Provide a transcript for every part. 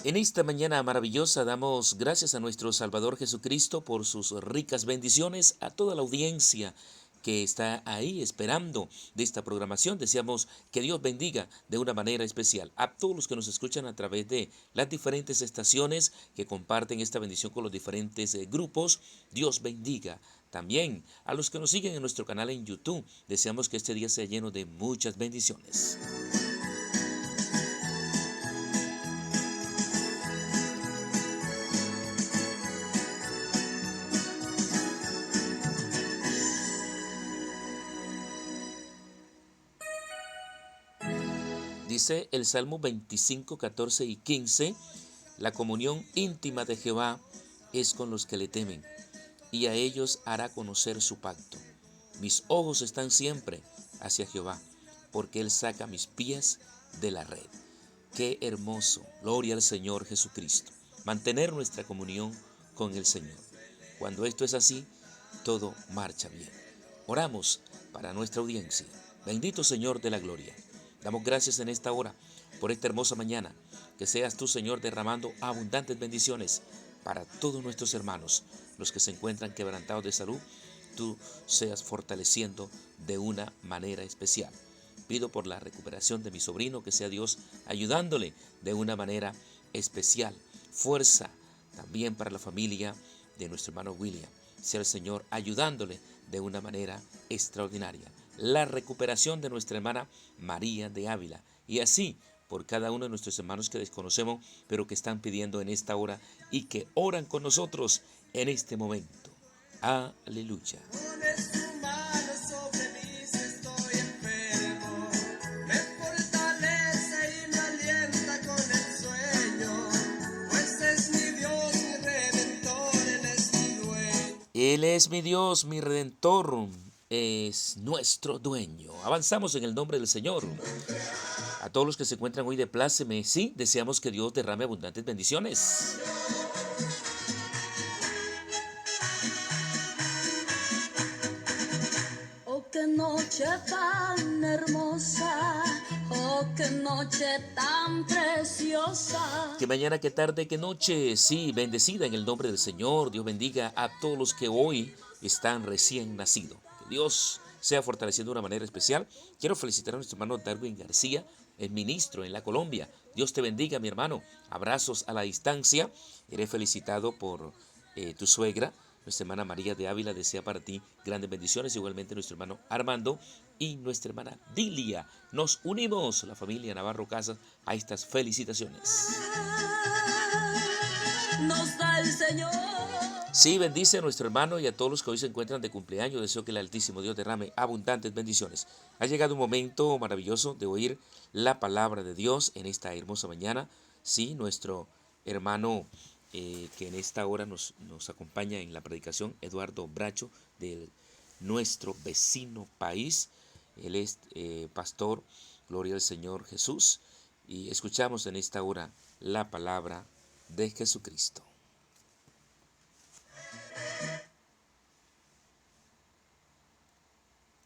En esta mañana maravillosa damos gracias a nuestro Salvador Jesucristo por sus ricas bendiciones, a toda la audiencia que está ahí esperando de esta programación. Deseamos que Dios bendiga de una manera especial a todos los que nos escuchan a través de las diferentes estaciones que comparten esta bendición con los diferentes grupos. Dios bendiga también a los que nos siguen en nuestro canal en YouTube. Deseamos que este día sea lleno de muchas bendiciones. Dice el Salmo 25, 14 y 15, la comunión íntima de Jehová es con los que le temen, y a ellos hará conocer su pacto. Mis ojos están siempre hacia Jehová, porque Él saca mis pies de la red. Qué hermoso, gloria al Señor Jesucristo, mantener nuestra comunión con el Señor. Cuando esto es así, todo marcha bien. Oramos para nuestra audiencia. Bendito Señor de la gloria. Damos gracias en esta hora por esta hermosa mañana. Que seas tú, Señor, derramando abundantes bendiciones para todos nuestros hermanos, los que se encuentran quebrantados de salud. Tú seas fortaleciendo de una manera especial. Pido por la recuperación de mi sobrino, que sea Dios ayudándole de una manera especial. Fuerza también para la familia de nuestro hermano William. Sea el Señor ayudándole de una manera extraordinaria. La recuperación de nuestra hermana María de Ávila. Y así por cada uno de nuestros hermanos que desconocemos, pero que están pidiendo en esta hora y que oran con nosotros en este momento. Aleluya. Él es mi Dios, mi Redentor, es nuestro dueño. Avanzamos en el nombre del Señor. A todos los que se encuentran hoy de pláceme, sí, deseamos que Dios derrame abundantes bendiciones. Oh, qué noche tan hermosa, oh, qué noche tan preciosa. Que mañana, que tarde, que noche, sí, bendecida en el nombre del Señor. Dios bendiga a todos los que hoy están recién nacidos. Que Dios sea fortaleciendo de una manera especial. Quiero felicitar a nuestro hermano Darwin García, el ministro en la Colombia. Dios te bendiga, mi hermano. Abrazos a la distancia. Eres felicitado por tu suegra. Nuestra hermana María de Ávila desea para ti grandes bendiciones. Igualmente nuestro hermano Armando y nuestra hermana Dilia. Nos unimos, la familia Navarro Casas, a estas felicitaciones. Nos da el Señor. Sí, bendice a nuestro hermano y a todos los que hoy se encuentran de cumpleaños. Deseo que el Altísimo Dios derrame abundantes bendiciones. Ha llegado un momento maravilloso de oír la palabra de Dios en esta hermosa mañana. Sí, nuestro hermano que en esta hora nos acompaña en la predicación, Eduardo Bracho, de nuestro vecino país. Él es pastor, gloria al Señor Jesús. Y escuchamos en esta hora la palabra de Jesucristo.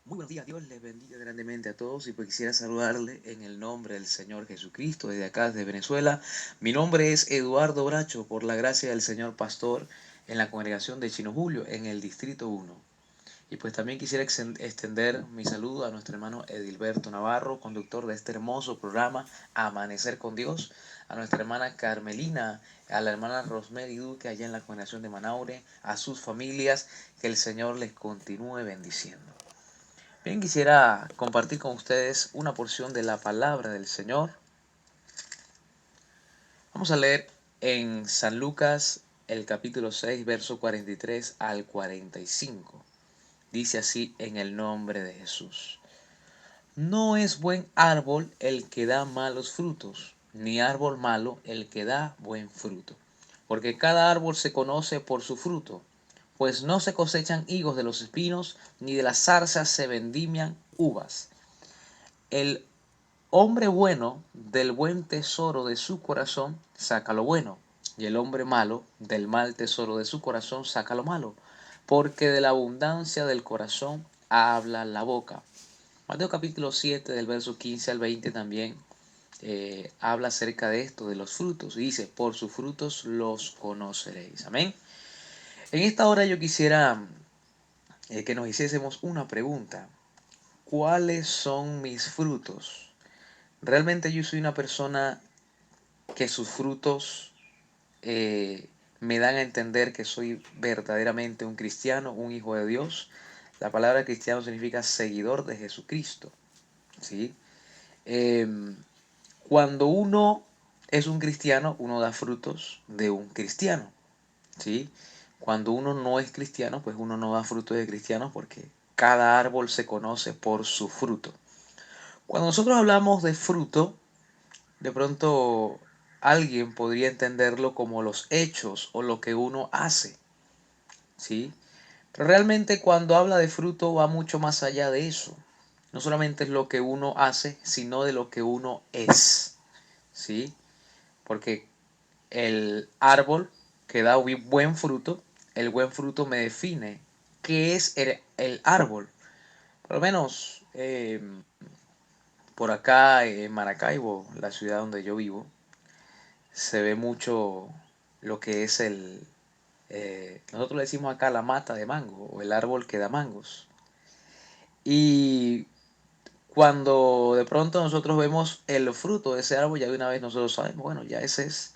Muy buenos días, Dios les bendiga grandemente a todos y pues quisiera saludarle en el nombre del Señor Jesucristo desde acá, desde Venezuela. Mi nombre es Eduardo Bracho, por la gracia del Señor Pastor en la congregación de Chino Julio, en el Distrito 1. Y pues también quisiera extender mi saludo a nuestro hermano Edilberto Navarro, conductor de este hermoso programa Amanecer con Dios, a nuestra hermana Carmelina, a la hermana Rosemary Duque allá en la congregación de Manaure, a sus familias, que el Señor les continúe bendiciendo. Bien, quisiera compartir con ustedes una porción de la palabra del Señor. Vamos a leer en San Lucas el capítulo 6, verso 43 al 45. Dice así en el nombre de Jesús. No es buen árbol el que da malos frutos, ni árbol malo el que da buen fruto. Porque cada árbol se conoce por su fruto. Pues no se cosechan higos de los espinos, ni de las zarzas se vendimian uvas. El hombre bueno del buen tesoro de su corazón saca lo bueno, y el hombre malo del mal tesoro de su corazón saca lo malo, porque de la abundancia del corazón habla la boca. Mateo capítulo 7 del verso 15 al 20 también habla acerca de esto, de los frutos, y dice, por sus frutos los conoceréis. Amén. En esta hora yo quisiera que nos hiciésemos una pregunta. ¿Cuáles son mis frutos? Realmente yo soy una persona que sus frutos me dan a entender que soy verdaderamente un cristiano, un hijo de Dios. La palabra cristiano significa seguidor de Jesucristo, ¿sí? Cuando uno es un cristiano, uno da frutos de un cristiano, ¿sí? Cuando uno no es cristiano, pues uno no da frutos de cristiano porque cada árbol se conoce por su fruto. Cuando nosotros hablamos de fruto, de pronto alguien podría entenderlo como los hechos o lo que uno hace, ¿sí? Pero realmente cuando habla de fruto va mucho más allá de eso. No solamente es lo que uno hace, sino de lo que uno es, ¿sí? Porque el árbol que da buen fruto, el buen fruto me define qué es el árbol. Por lo menos por acá en Maracaibo, la ciudad donde yo vivo, se ve mucho lo que es nosotros le decimos acá la mata de mango o el árbol que da mangos. Y cuando de pronto nosotros vemos el fruto de ese árbol, ya de una vez nosotros sabemos, bueno, ya ese es,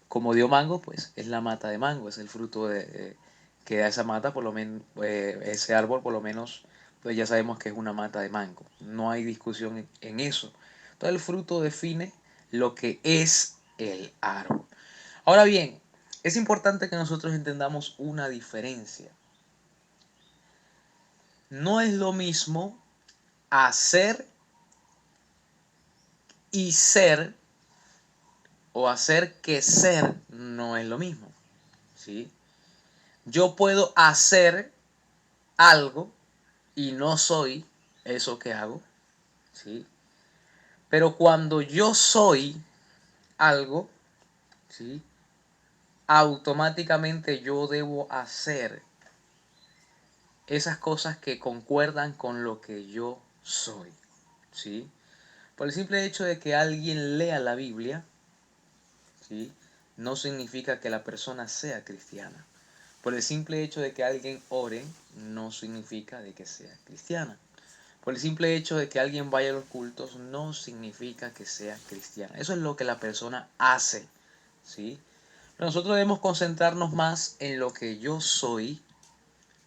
como dio mango, pues es la mata de mango, es el fruto que da esa mata, por lo menos, ese árbol por lo menos, pues ya sabemos que es una mata de mango. No hay discusión en eso. Entonces el fruto define lo que es el árbol. Ahora bien, es importante que nosotros entendamos una diferencia. No es lo mismo hacer y ser, o hacer que ser, no es lo mismo, ¿sí? Yo puedo hacer algo y no soy eso que hago, ¿sí? Pero cuando yo soy algo, ¿sí? Automáticamente yo debo hacer esas cosas que concuerdan con lo que yo soy, ¿sí? Por el simple hecho de que alguien lea la Biblia, ¿sí? No significa que la persona sea cristiana. Por el simple hecho de que alguien ore, no significa de que sea cristiana. Por el simple hecho de que alguien vaya a los cultos, no significa que sea cristiana. Eso es lo que la persona hace, ¿sí? Pero nosotros debemos concentrarnos más en lo que yo soy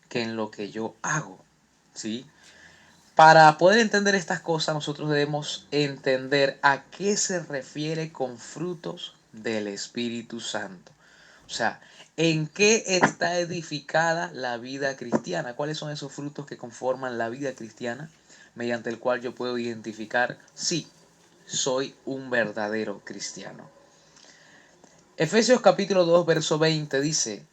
que en lo que yo hago, ¿sí? Para poder entender estas cosas, nosotros debemos entender a qué se refiere con frutos del Espíritu Santo. O sea, ¿en qué está edificada la vida cristiana? ¿Cuáles son esos frutos que conforman la vida cristiana? Mediante el cual yo puedo identificar, sí, soy un verdadero cristiano. Efesios capítulo 2, verso 20 dice,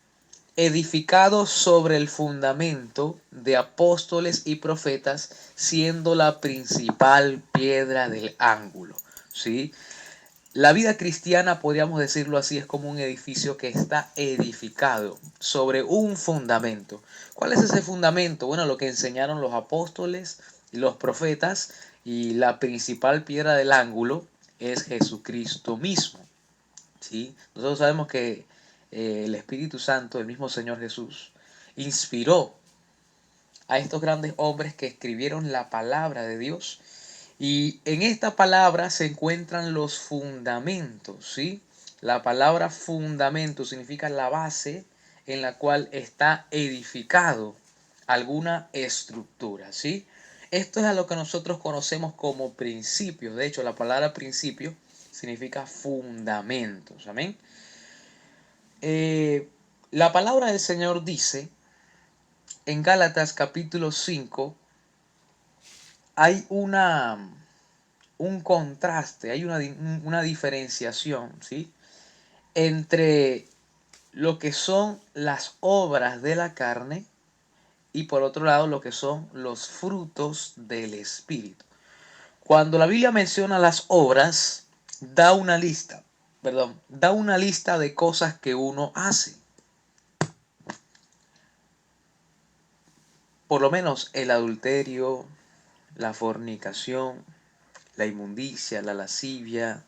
edificado sobre el fundamento de apóstoles y profetas, siendo la principal piedra del ángulo, ¿sí? La vida cristiana, podríamos decirlo así, es como un edificio que está edificado sobre un fundamento. ¿Cuál es ese fundamento? Bueno, lo que enseñaron los apóstoles y los profetas, y la principal piedra del ángulo es Jesucristo mismo, ¿sí? Nosotros sabemos que el Espíritu Santo, el mismo Señor Jesús, inspiró a estos grandes hombres que escribieron la palabra de Dios. Y en esta palabra se encuentran los fundamentos, ¿sí? La palabra fundamento significa la base en la cual está edificado alguna estructura, ¿sí? Esto es a lo que nosotros conocemos como principios. De hecho, la palabra principio significa fundamentos, ¿amén? La palabra del Señor dice en Gálatas capítulo 5, hay un contraste, hay una diferenciación, ¿sí? Entre lo que son las obras de la carne y por otro lado lo que son los frutos del Espíritu. Cuando la Biblia menciona las obras, da una lista de cosas que uno hace. Por lo menos el adulterio, la fornicación, la inmundicia, la lascivia.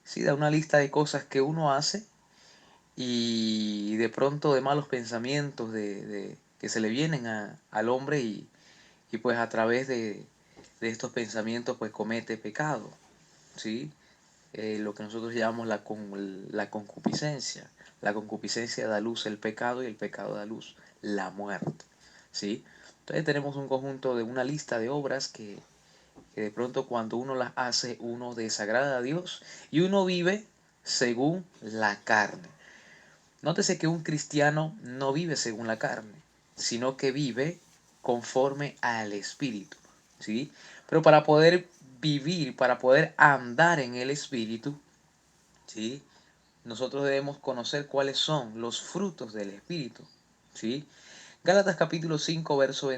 Sí, da una lista de cosas que uno hace y de pronto de malos pensamientos que se le vienen al hombre y pues a través de estos pensamientos pues comete pecado, ¿sí? Lo que nosotros llamamos la concupiscencia. La concupiscencia da luz el pecado y el pecado da luz la muerte, ¿sí? Entonces tenemos un conjunto de una lista de obras que de pronto cuando uno las hace uno desagrada a Dios y uno vive según la carne. Nótese que un cristiano no vive según la carne, sino que vive conforme al Espíritu, ¿sí? Pero para poder vivir, para poder andar en el Espíritu, ¿sí? Nosotros debemos conocer cuáles son los frutos del Espíritu, ¿sí? Gálatas capítulo 5, verso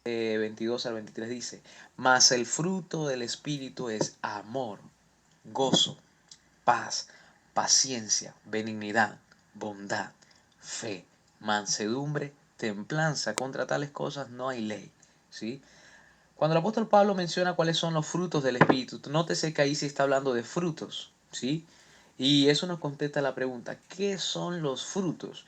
22 al 23 dice, mas el fruto del Espíritu es amor, gozo, paz, paciencia, benignidad, bondad, fe, mansedumbre, templanza. Contra tales cosas no hay ley, ¿sí? Cuando el apóstol Pablo menciona cuáles son los frutos del Espíritu, nótese que ahí se está hablando de frutos, ¿sí? Y eso nos contesta la pregunta, ¿qué son los frutos?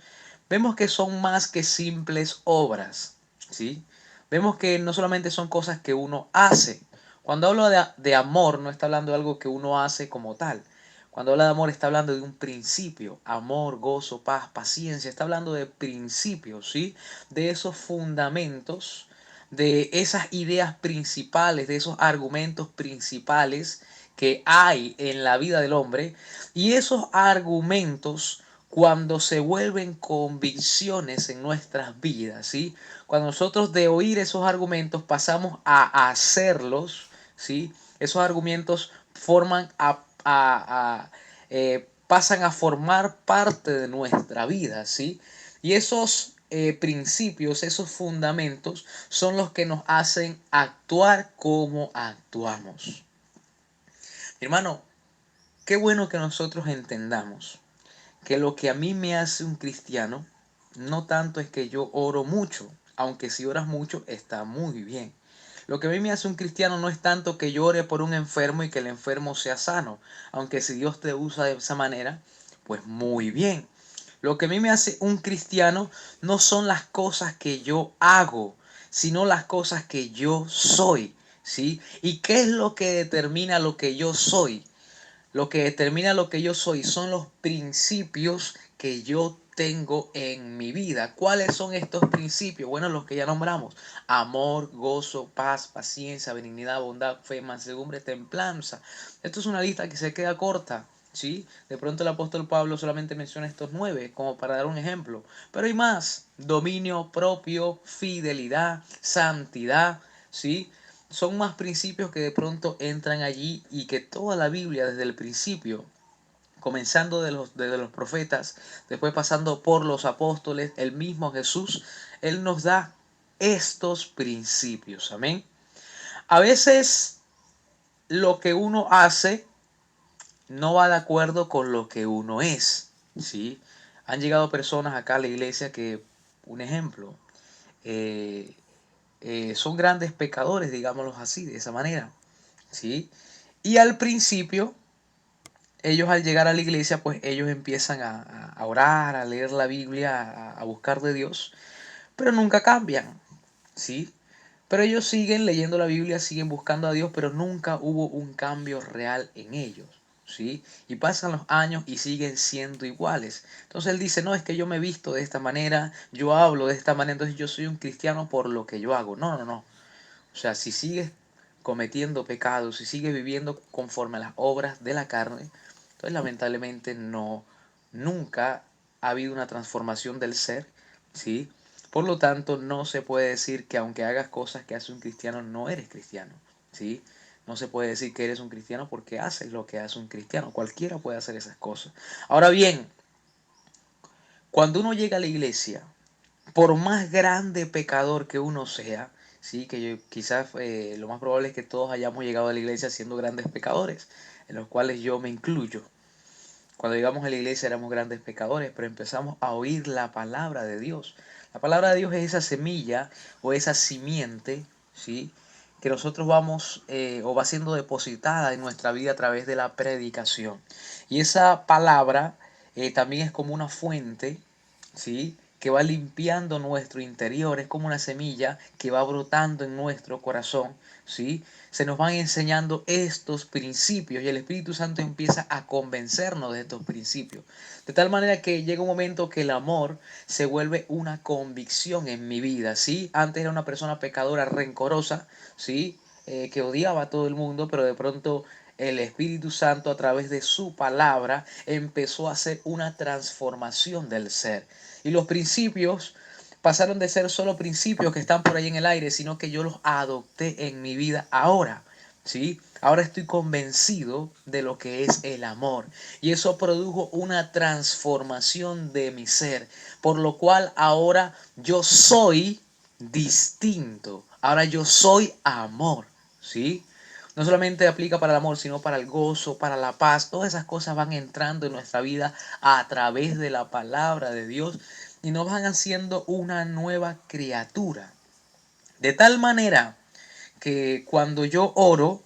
Vemos que son más que simples obras, ¿sí? Vemos que no solamente son cosas que uno hace. Cuando hablo de amor, no está hablando de algo que uno hace como tal. Cuando habla de amor, está hablando de un principio. Amor, gozo, paz, paciencia. Está hablando de principios, ¿sí? De esos fundamentos, de esas ideas principales, de esos argumentos principales que hay en la vida del hombre. Y esos argumentos, cuando se vuelven convicciones en nuestras vidas, ¿sí? Cuando nosotros de oír esos argumentos pasamos a hacerlos, ¿sí? Esos argumentos pasan a formar parte de nuestra vida, ¿sí? Y esos principios, esos fundamentos son los que nos hacen actuar como actuamos. Hermano, qué bueno que nosotros entendamos que lo que a mí me hace un cristiano no tanto es que yo oro mucho, aunque si oras mucho está muy bien. Lo que a mí me hace un cristiano no es tanto que yo ore por un enfermo y que el enfermo sea sano, aunque si Dios te usa de esa manera, pues muy bien. Lo que a mí me hace un cristiano no son las cosas que yo hago, sino las cosas que yo soy, ¿sí? ¿Y qué es lo que determina lo que yo soy? Lo que determina lo que yo soy son los principios que yo tengo en mi vida. ¿Cuáles son estos principios? Bueno, los que ya nombramos. Amor, gozo, paz, paciencia, benignidad, bondad, fe, mansedumbre, templanza. Esto es una lista que se queda corta, ¿sí? De pronto el apóstol Pablo solamente menciona estos 9 como para dar un ejemplo. Pero hay más. Dominio propio, fidelidad, santidad, ¿sí? Son más principios que de pronto entran allí y que toda la Biblia desde el principio, comenzando de los profetas, después pasando por los apóstoles, el mismo Jesús, Él nos da estos principios. Amén. A veces lo que uno hace no va de acuerdo con lo que uno es, ¿sí? Han llegado personas acá a la iglesia que, un ejemplo, eh, son grandes pecadores, digámoslo así, de esa manera, ¿sí? Y al principio, ellos al llegar a la iglesia, pues ellos empiezan a orar, a leer la Biblia, a buscar de Dios, pero nunca cambian, ¿sí? Pero ellos siguen leyendo la Biblia, siguen buscando a Dios, pero nunca hubo un cambio real en ellos, ¿sí? Y pasan los años y siguen siendo iguales. Entonces él dice, no, es que yo me he visto de esta manera, yo hablo de esta manera, entonces yo soy un cristiano por lo que yo hago. No, no, no. O sea, si sigues cometiendo pecados, si sigues viviendo conforme a las obras de la carne, entonces lamentablemente nunca ha habido una transformación del ser, ¿sí? Por lo tanto, no se puede decir que aunque hagas cosas que hace un cristiano, no eres cristiano, ¿sí? No se puede decir que eres un cristiano porque haces lo que hace un cristiano. Cualquiera puede hacer esas cosas. Ahora bien, cuando uno llega a la iglesia, por más grande pecador que uno sea, sí, quizás lo más probable es que todos hayamos llegado a la iglesia siendo grandes pecadores, en los cuales yo me incluyo. Cuando llegamos a la iglesia éramos grandes pecadores, pero empezamos a oír la palabra de Dios. La palabra de Dios es esa semilla o esa simiente, ¿sí? que nosotros vamos o va siendo depositada en nuestra vida a través de la predicación. Y esa palabra también es como una fuente, ¿sí?, que va limpiando nuestro interior, es como una semilla que va brotando en nuestro corazón, ¿sí? Se nos van enseñando estos principios y el Espíritu Santo empieza a convencernos de estos principios. De tal manera que llega un momento que el amor se vuelve una convicción en mi vida, ¿sí? Antes era una persona pecadora, rencorosa, ¿sí? Que odiaba a todo el mundo, pero de pronto el Espíritu Santo a través de su palabra empezó a hacer una transformación del ser. Y los principios pasaron de ser solo principios que están por ahí en el aire, sino que yo los adopté en mi vida ahora. ¿Sí? Ahora estoy convencido de lo que es el amor. Y eso produjo una transformación de mi ser. Por lo cual ahora yo soy distinto. Ahora yo soy amor. ¿Sí? No solamente aplica para el amor, sino para el gozo, para la paz. Todas esas cosas van entrando en nuestra vida a través de la palabra de Dios y nos van haciendo una nueva criatura. De tal manera que cuando yo oro,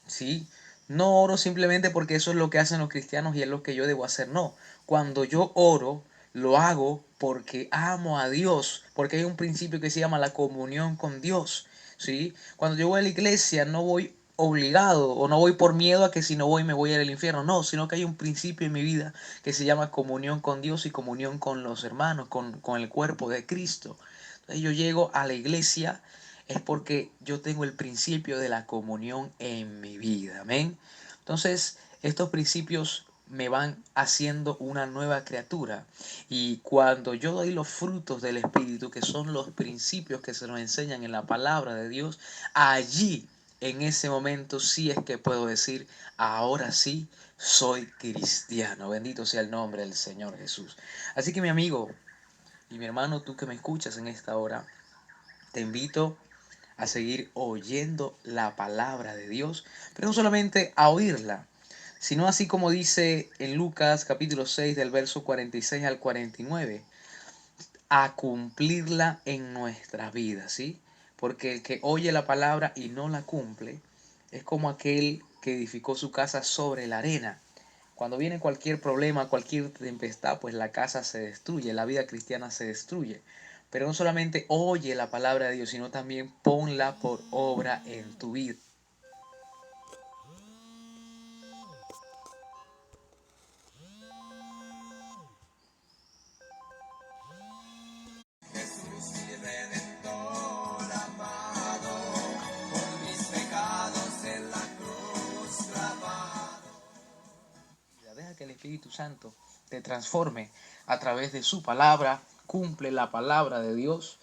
¿sí?, no oro simplemente porque eso es lo que hacen los cristianos y es lo que yo debo hacer. No, cuando yo oro, lo hago porque amo a Dios, porque hay un principio que se llama la comunión con Dios. ¿Sí? Cuando yo voy a la iglesia no voy obligado o no voy por miedo a que si no voy me voy a ir al infierno. No, sino que hay un principio en mi vida que se llama comunión con Dios y comunión con los hermanos, con el cuerpo de Cristo. Entonces yo llego a la iglesia es porque yo tengo el principio de la comunión en mi vida. Amén. Entonces, estos principios me van haciendo una nueva criatura. Y cuando yo doy los frutos del Espíritu, que son los principios que se nos enseñan en la palabra de Dios, allí, en ese momento, sí es que puedo decir, ahora sí soy cristiano. Bendito sea el nombre del Señor Jesús. Así que mi amigo y mi hermano, tú que me escuchas en esta hora, te invito a seguir oyendo la palabra de Dios, pero no solamente a oírla, sino así como dice en Lucas capítulo 6 del verso 46 al 49, a cumplirla en nuestra vida, ¿sí? Porque el que oye la palabra y no la cumple es como aquel que edificó su casa sobre la arena. Cuando viene cualquier problema, cualquier tempestad, pues la casa se destruye, la vida cristiana se destruye. Pero no solamente oye la palabra de Dios, sino también ponla por obra en tu vida. Deja que el Espíritu Santo te transforme a través de su palabra, cumple la palabra de Dios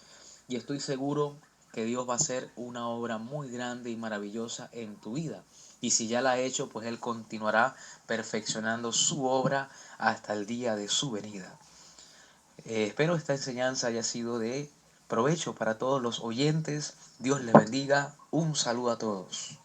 y estoy seguro que Dios va a hacer una obra muy grande y maravillosa en tu vida. Y si ya la ha hecho, pues Él continuará perfeccionando su obra hasta el día de su venida. Espero esta enseñanza haya sido de provecho para todos los oyentes. Dios les bendiga. Un saludo a todos.